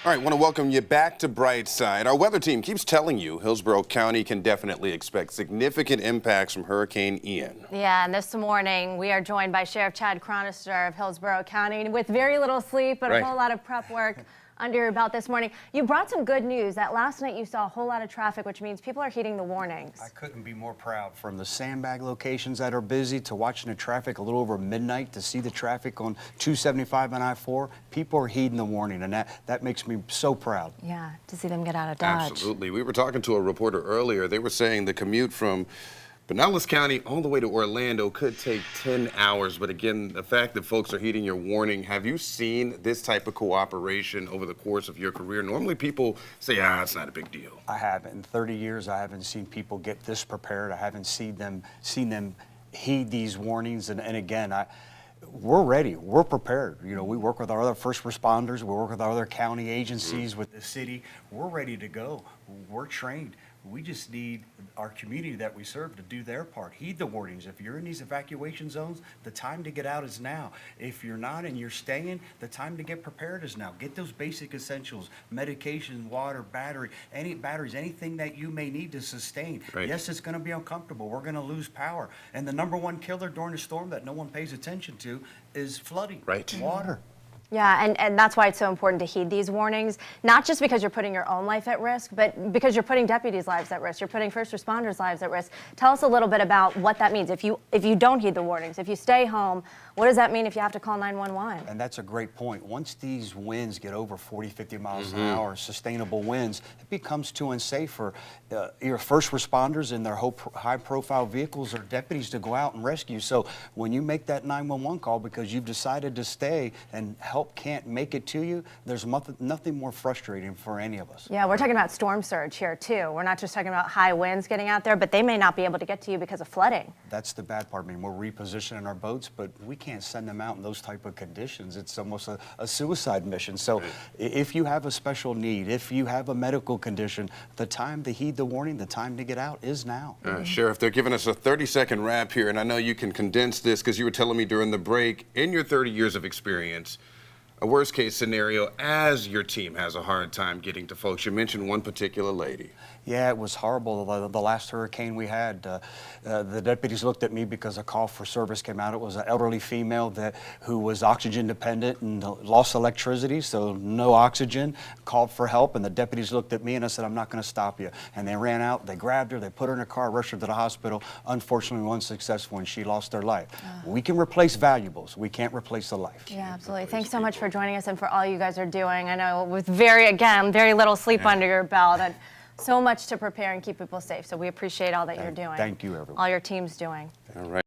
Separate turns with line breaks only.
All right, want to welcome you back to Brightside. Our weather team keeps telling you Hillsborough County can definitely expect significant impacts from Hurricane Ian.
Yeah, and this morning we are joined by Sheriff Chad Chronister of Hillsborough County with very little sleep, but a whole lot of prep work under your belt this morning. You brought some good news that last night you saw a whole lot of traffic, which means people are heeding the warnings.
I couldn't be more proud. From the sandbag locations that are busy to watching the traffic a little over midnight to see the traffic on 275 and I-4, people are heeding the warning, and that makes me so proud.
Yeah, to see them get out of Dodge.
Absolutely. We were talking to a reporter earlier. They were saying the commute from Pinellas County all the way to Orlando could take 10 hours. But again, the fact that folks are heeding your warning, have you seen this type of cooperation over the course of your career? Normally people say, it's not a big deal.
I haven't. In 30 years, I haven't seen people get this prepared. I haven't seen them heed these warnings. And again, we're ready. We're prepared. You know, we work with our other first responders. We work with our other county agencies, with the city. We're ready to go. We're trained. We just need our community that we serve to do their part. Heed the warnings. If you're in these evacuation zones, the time to get out is now. If you're not and you're staying, the time to get prepared is now. Get those basic essentials, medication, water, batteries, anything that you may need to sustain.
Right.
Yes, it's going to be uncomfortable. We're going to lose power. And the #1 killer during a storm that no one pays attention to is flooding.
Right.
Water.
Yeah, and that's why it's so important to heed these warnings, not just because you're putting your own life at risk, but because you're putting deputies' lives at risk, you're putting first responders' lives at risk. Tell us a little bit about what that means. If you don't heed the warnings, if you stay home, what does that mean if you have to call 911?
And that's a great point. Once these winds get over 40, 50 miles an hour, sustainable winds, it becomes too unsafe for your first responders in their high-profile vehicles or deputies to go out and rescue. So when you make that 911 call because you've decided to stay and help can't make it to you, there's nothing more frustrating for any of us.
Yeah, we're talking about storm surge here too. We're not just talking about high winds getting out there, but they may not be able to get to you because of flooding.
That's the bad part. I mean, we're repositioning our boats, but we can't send them out in those type of conditions. It's almost a suicide mission. So if you have a special need, if you have a medical condition, the time to heed the warning, the time to get out is now.
Sheriff, they're giving us a 30-second wrap here, and I know you can condense this because you were telling me during the break, in your 30 years of experience, a worst-case scenario as your team has a hard time getting to folks. You mentioned one particular lady.
Yeah, it was horrible. The last hurricane we had, the deputies looked at me because a call for service came out. It was an elderly female who was oxygen dependent and lost electricity, so no oxygen, called for help, and the deputies looked at me and I said, I'm not going to stop you. And they ran out, they grabbed her, they put her in a car, rushed her to the hospital. Unfortunately, unsuccessful, and she lost her life. We can replace valuables. We can't replace the life.
Yeah, absolutely. Thanks so much for joining us and for all you guys are doing. I know with very little sleep under your belt, and so much to prepare and keep people safe. So we appreciate all that you're doing.
Thank you, everyone.
All your team's doing.
All right.